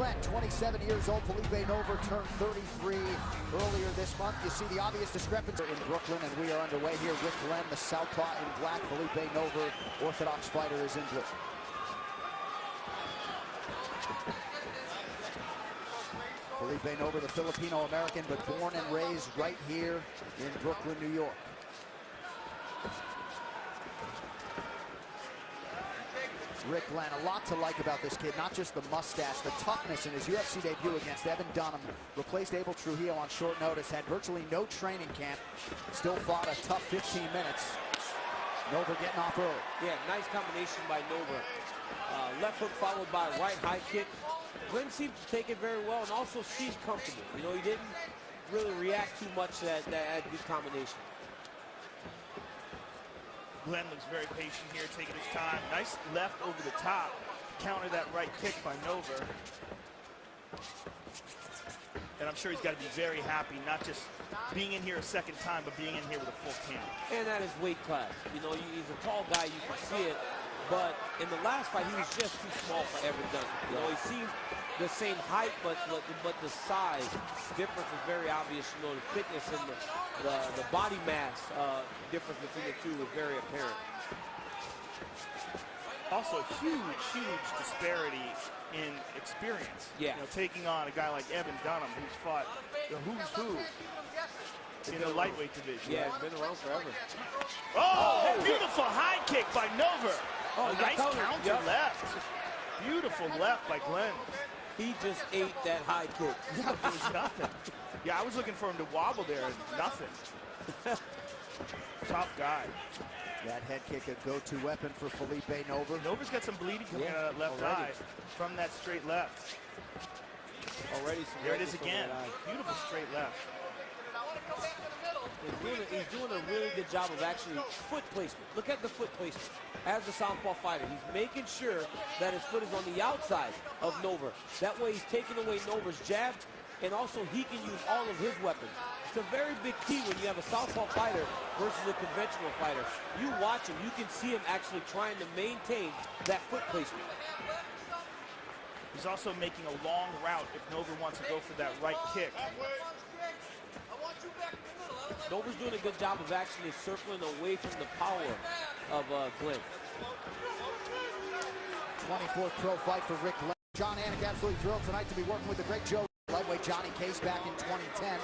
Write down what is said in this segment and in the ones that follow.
Glenn, 27 years old. Phillipe Nover turned 33 earlier this month. You see the obvious discrepancy in Brooklyn, and we are underway here with Glenn, the southpaw in black. Phillipe Nover, orthodox fighter, is in blue. Phillipe Nover, the Filipino-American, but born and raised right here in Brooklyn, New York. Rick Glenn, a lot to like about this kid, not just the mustache, the toughness in his UFC debut against Evan Dunham. Replaced Abel Trujillo on short notice, had virtually no training camp, still fought a tough 15 minutes. Nover getting off early. Yeah, nice combination by Nover. Left hook followed by a right high kick. Glenn seemed to take it very well and also seemed comfortable. You know, he didn't really react too much to that good combination. Glenn looks very patient here, taking his time. Nice left over the top. Counter that right kick by Nover. And I'm sure he's got to be very happy, not just being in here a second time, but being in here with a full camp. And that is weight class. You know, he's a tall guy, you can see it. But in the last fight, he was just too small for Evan Dunham. You know, he seemed the same height, but the size difference was very obvious. You know, the fitness and the body mass difference between the two was very apparent. Also, huge disparity in experience. Yeah. You know, taking on a guy like Evan Dunham, who's fought the who's who in the lightweight division. Yeah, it's been around forever. Oh, beautiful high kick by Nover. Oh, nice counter left. Beautiful left by Glenn. He just ate that high kick. Yeah, it was nothing. Yeah, I was looking for him to wobble there, and nothing. Top guy. That head kick, a go-to weapon for Phillipe Nover. Nover's got some bleeding coming out of that left eye from that straight left. Already there it is again. Beautiful straight left. He's doing a really good job of actually foot placement. Look at the foot placement. As the southpaw fighter, he's making sure that his foot is on the outside of Nover. That way he's taking away Nover's jab, and also he can use all of his weapons. It's a very big key when you have a southpaw fighter versus a conventional fighter. You watch him, you can see him actually trying to maintain that foot placement. He's also making a long route if Nover wants to go for that right kick. Nover's doing a good job of actually circling away from the power of Glenn. 24th pro fight for Rick Glenn. John Anik absolutely thrilled tonight to be working with the great Joe. Lightweight Johnny Case back in 2010.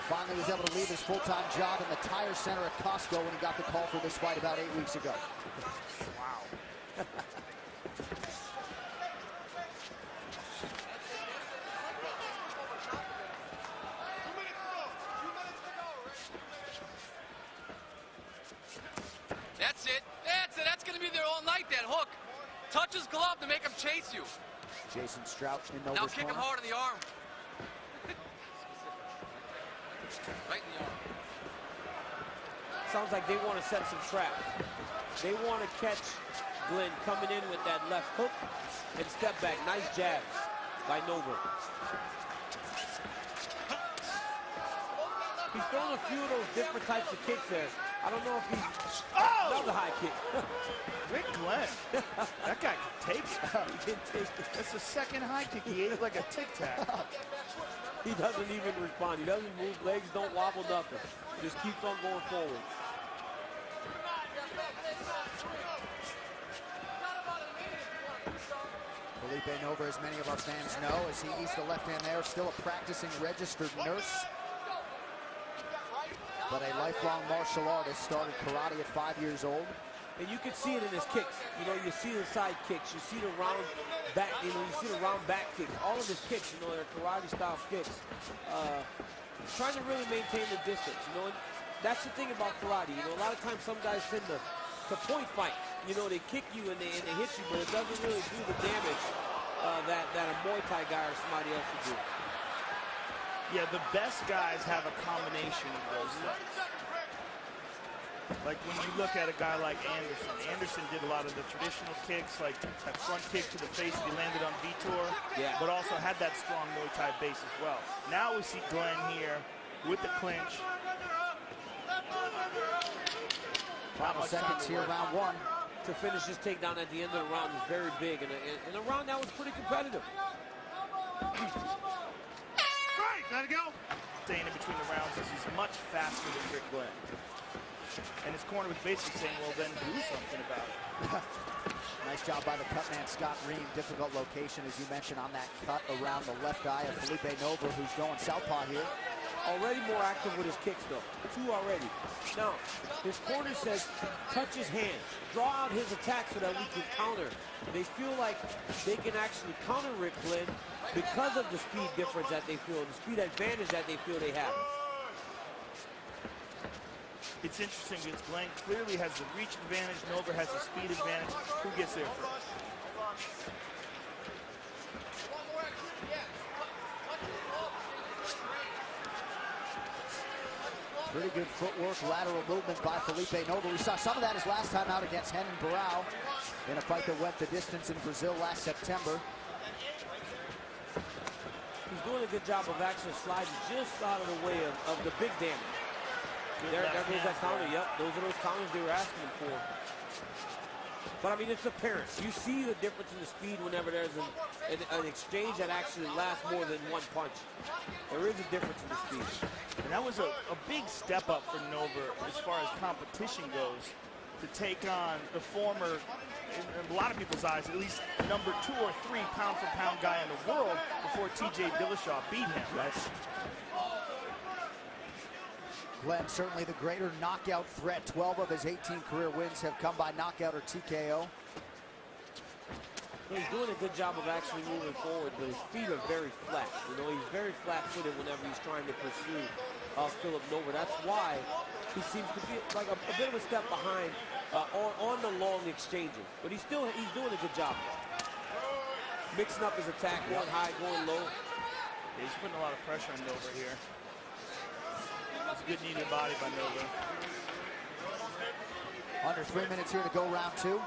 Finally was able to leave his full-time job in the tire center at Costco when he got the call for this fight about 8 weeks ago. Wow. That's it. That's it. That's going to be there all night, that hook. Touch his glove to make him chase you. Jason Strout in Nover's Now kick him corner. hard in the arm. Right in the arm. Sounds like they want to set some traps. They want to catch Glenn coming in with that left hook and step back. Nice jabs by Nover. He's thrown a few of those different types of kicks there. I don't know if he's... Another high kick. Rick Glenn. That guy can take it. He can take it. That's the second high kick. He ate it like a Tic Tac. He doesn't even respond. He doesn't move. Legs don't wobble, nothing. Just keeps on going forward. Phillipe Nover, as many of our fans know, as he eats the left hand there, still a practicing registered nurse. But a lifelong martial artist, started karate at 5 years old. And you can see it in his kicks. You know, you see the side kicks, you see the round back, you see the round back kicks. All of his kicks, you know, they're karate style kicks. Trying to really maintain the distance, you know. And that's the thing about karate. You know, a lot of times some guys tend to point fight. You know, they kick you and they hit you, but it doesn't really do the damage that a Muay Thai guy or somebody else would do. Yeah, the best guys have a combination of those things. Like when you look at a guy like Anderson. Anderson did a lot of the traditional kicks, like that front kick to the face that he landed on Vitor, but also had that strong Muay Thai base as well. Now we see Glenn here with the clinch. Final seconds here, round one. to finish this takedown at the end of the round is very big, and in a round that was pretty competitive. Right, gotta go. Staying in between the rounds is he's much faster than Rick Glenn. And his corner was basically saying, well, then do something about it. Nice job by the cut man, Scott Ream. Difficult location, as you mentioned, on that cut around the left eye of Phillipe Nover, who's going southpaw here. Already more active with his kicks, though. 2 already. Now, his corner says, touch his hands. Draw out his attack so that we can counter. They feel like they can actually counter Rick Glenn because of the speed difference that they feel, the speed advantage that they feel they have. It's interesting because Glenn clearly has the reach advantage. Nover has the speed advantage. Who gets there first? Pretty good footwork, lateral movement by Phillipe Nover. We saw some of that his last time out against Renan Barão in a fight that went the distance in Brazil last September. He's doing a good job of actually sliding just out of the way of the big damage. There goes that counter. Yep, those are those counters they were asking him for. But I mean, it's apparent. You see the difference in the speed whenever there's an exchange that actually lasts more than one punch. There is a difference in the speed. And that was a big step up for Nover as far as competition goes, to take on the former, in a lot of people's eyes, at least number 2 or 3 pound-for-pound guy in the world before T.J. Dillashaw beat him. Yes. Glenn, certainly the greater knockout threat. 12 of his 18 career wins have come by knockout or TKO. He's doing a good job of actually moving forward, but his feet are very flat. You know, he's very flat-footed whenever he's trying to pursue Phillipe Nover. That's why he seems to be like a bit of a step behind on the long exchanges. But he's doing a good job. Mixing up his attack, going high, going low. Yeah, he's putting a lot of pressure on Nover here. It's a good kneaded body by Nover. Under 3 minutes here to go round 2.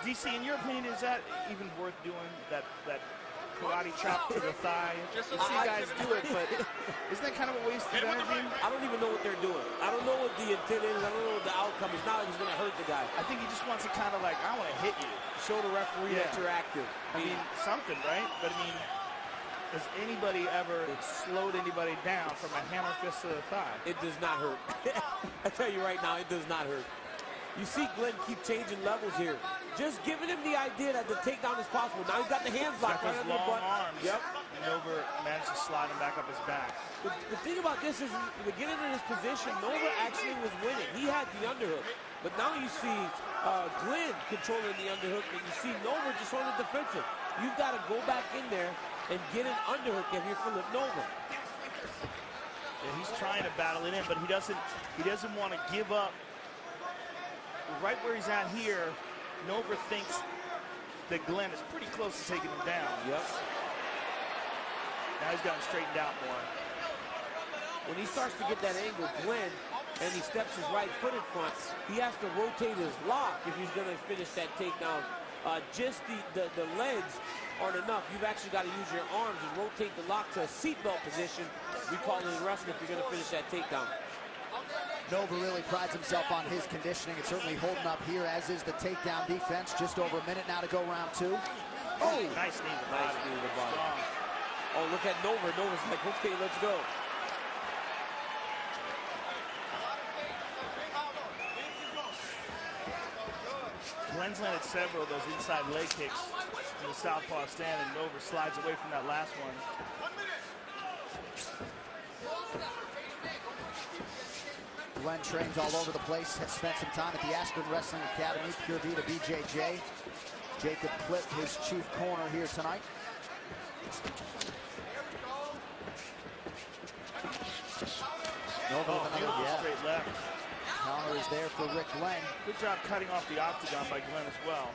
DC, in your opinion, is that even worth doing, that karate chop to the thigh? Just to see guys do it, but isn't that kind of a waste of energy? I don't even know what they're doing. I don't know what the intent is. I don't know what the outcome is. Not like he's going to hurt the guy. I think he just wants to kind of like, I want to hit you. Show the referee that you're active. I mean, something, right? But I mean, has anybody ever slowed anybody down from a hammer fist to the thigh? It does not hurt. I tell you right now, it does not hurt. You see Glenn keep changing levels here. Just giving him the idea that the takedown is possible. Now he's got the hands locked right under the butt. Arms. Yep. And Nover managed to slide him back up his back. The thing about this is, in the beginning of this position, Nover actually was winning. He had the underhook. But now you see Glenn controlling the underhook, and you see Nover just on the defensive. You've got to go back in there and get an underhook if you're Phillipe Nover. Yeah, he's trying to battle it in, but he doesn't want to give up. Right where he's at here, Nover thinks that Glenn is pretty close to taking him down. Yep. Now he's got him straightened out more. When he starts to get that angle, Glenn, and he steps his right foot in front, he has to rotate his lock if he's going to finish that takedown. Just the legs aren't enough. You've actually got to use your arms and rotate the lock to a seatbelt position. We call it in wrestling if you're going to finish that takedown. Nover really prides himself on his conditioning. It's certainly holding up here, as is the takedown defense. Just over a minute now to go round 2. Oh, nice knee to the body. Nice knee to the body. Oh, look at Nover. Nover's like, okay, let's go. Glenn's landed several of those inside leg kicks in the southpaw stand, and Nover slides away from that last one. Glenn trains all over the place, has spent some time at the Aspen Wrestling Academy, Pure V to BJJ. Jacob Klipp, his chief corner here tonight. Nover with another straight left. Counter is there for Rick Glenn. Good job cutting off the octagon by Glenn as well.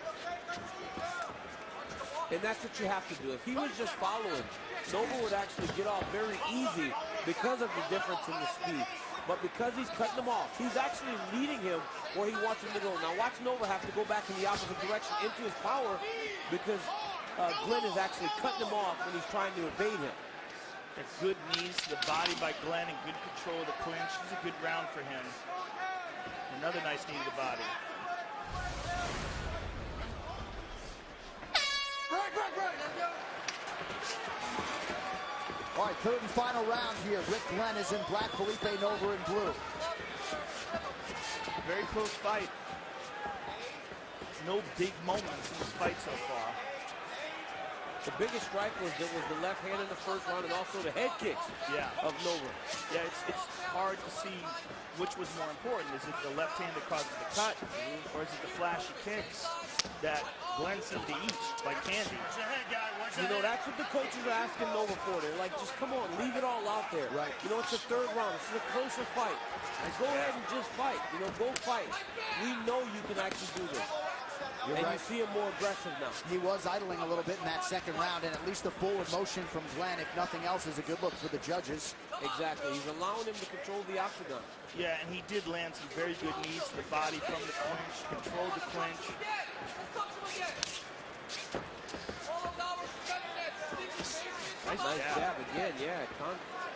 And that's what you have to do. If he was just following, Nover would actually get off very easy because of the difference in the speed. But because he's cutting him off, he's actually leading him where he wants him to go. Now watch Nover have to go back in the opposite direction into his power because Glenn is actually cutting him off when he's trying to evade him. Good knees to the body by Glenn and good control of the clinch. This is a good round for him. Another nice knee to the body. All right, third and final round here. Rick Glenn is in black, Phillipe Nover in blue. Very close fight. No big moments in this fight so far. The biggest strike was the left hand in the first round and also the head kicks of Nover. Yeah, it's hard to see which was more important. Is it the left hand that causes the cut, or is it the flashy kicks that Glenn seemed to eat like candy? You know, that's what the coaches are asking Nover for. They're like, just come on, leave it all out there. Right. You know, it's the third round. This is a closer fight. Go ahead and just fight. You know, go fight. We know you can actually do this. You're and right. you see him more aggressive now. He was idling a little bit in that second round, and at least the forward motion from Glenn, if nothing else, is a good look for the judges. Exactly. He's allowing him to control the octagon. Yeah, and he did land some very good knees to the body from the clinch, controlled the clinch. Nice jab again, yeah.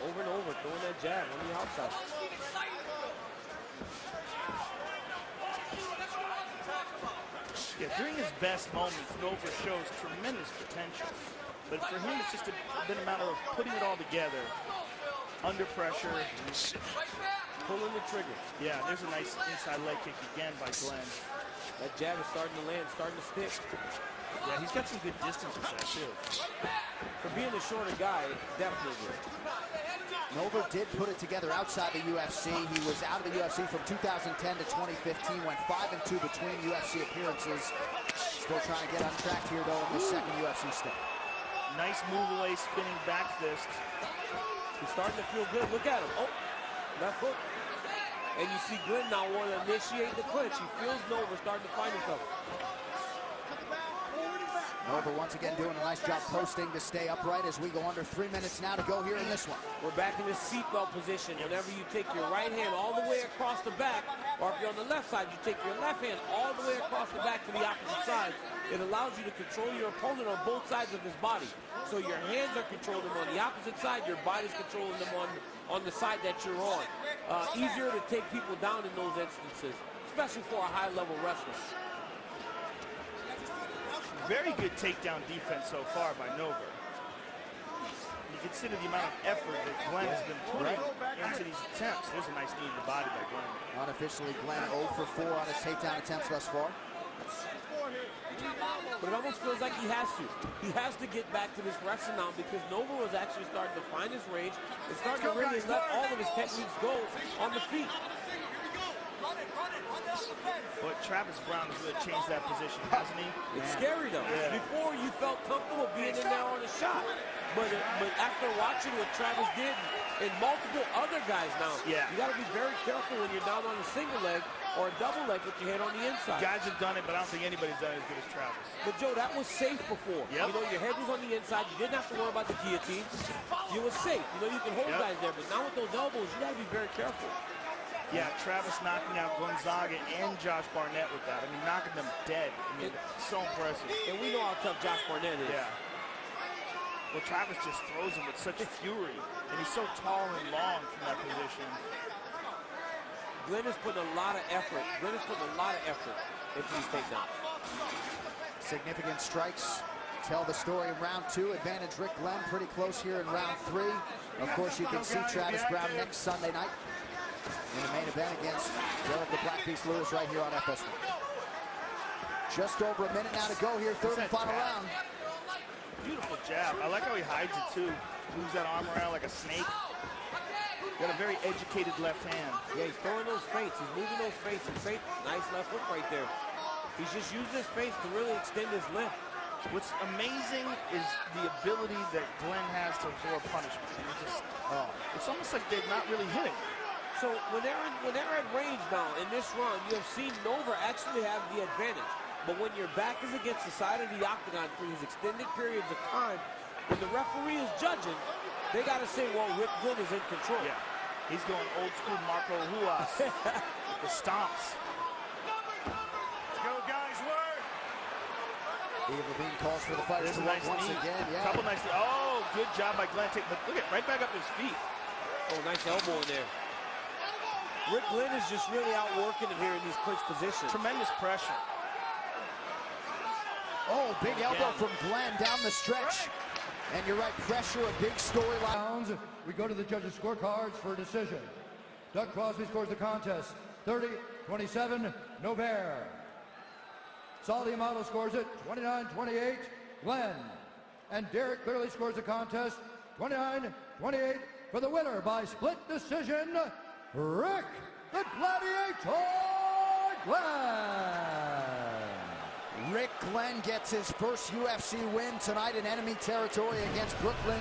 Over and over, throwing that jab on the outside. Yeah, during his best moments, Nover shows tremendous potential. But for him, it's just been a matter of putting it all together. Under pressure. Pulling the trigger. Yeah, there's a nice inside leg kick again by Glenn. That jab is starting to land, starting to stick. Yeah, he's got some good distance with that, too. For being a shorter guy, definitely. Nover did put it together outside the UFC. He was out of the UFC from 2010 to 2015, went 5-2 between UFC appearances. Still trying to get on track here, though, in the second UFC step. Nice move away, spinning back fist. He's starting to feel good. Look at him. Oh, left hook. And you see Glenn now want to initiate the clinch. He feels Nover starting to find himself. Nover once again doing a nice job posting to stay upright as we go under 3 minutes now to go here in this one. We're back in this seatbelt position. Whenever you take your right hand all the way across the back, or if you're on the left side, you take your left hand all the way across the back to the opposite side. It allows you to control your opponent on both sides of his body. So your hands are controlling him on the opposite side, your body's controlling them on the side that you're on. Easier to take people down in those instances, especially for a high-level wrestler. Very good takedown defense so far by Nover. You consider the amount of effort that Glenn has been putting into these attempts. There's a nice knee to the body by Glenn. Unofficially, Glenn 0 for 4 on his takedown attempts thus far. But it almost feels like he has to. He has to get back to this wrestling now because Nover was actually starting to find his range and starting to really let all of his techniques go on the feet. But Travis Brown has really changed that position, hasn't he? It's scary though. Yeah. Before you felt comfortable being in there on a shot. But after watching what Travis did and multiple other guys now, you got to be very careful when you're down on a single leg or a double leg with your head on the inside. Guys have done it, but I don't think anybody's done it as good as Travis. But Joe, that was safe before. You know, your head was on the inside. You didn't have to worry about the guillotine. You were safe. You know, you can hold guys there. But now with those elbows, you got to be very careful. Yeah, Travis knocking out Gonzaga and Josh Barnett with that. I mean, knocking them dead. I mean, so impressive. And we know how tough Josh Barnett is. Yeah. Well, Travis just throws him with such fury. And he's so tall and long from that position. Glenn is putting a lot of effort. Into these takedowns. Significant strikes tell the story in round 2. Advantage Rick Glenn pretty close here in round 3. Of course, you can see Travis Brown next Sunday night in the main event against Derek the Black Beast Lewis right here on FS1. Just over a minute now to go here, third and final round. Beautiful jab. I like how he hides it too. Moves that arm around like a snake. Got a very educated left hand. Yeah, he's throwing those feints. He's moving those feints. And nice left hook right there. He's just using his face to really extend his lift. What's amazing is the ability that Glenn has to absorb punishment. It's almost like they're not really hitting. So when they're at range now in this run, you have seen Nover actually have the advantage. But when your back is against the side of the octagon for these extended periods of time, when the referee is judging, they got to say, well, Rick Glenn is in control. Yeah, he's going old school Marco Ruas. The stomps. Let's go, guys, work. Eva Bean calls for the fighters to work once again. Couple nice. Oh, Oh, good job by Glenn. But look at right back up his feet. Oh, nice elbow in there. Rick Glenn is just really outworking him here in these clinch positions. Tremendous pressure. Oh, big elbow from Glenn down the stretch. And you're right, pressure, a big storyline. We go to the judges' scorecards for a decision. Doug Crosby scores the contest, 30-27, Nover. Saldi Amato scores it, 29-28, Glenn. And Derek clearly scores the contest, 29-28, for the winner by split decision, Rick the Gladiator Glenn. Rick Glenn gets his first UFC win tonight in enemy territory against Brooklyn.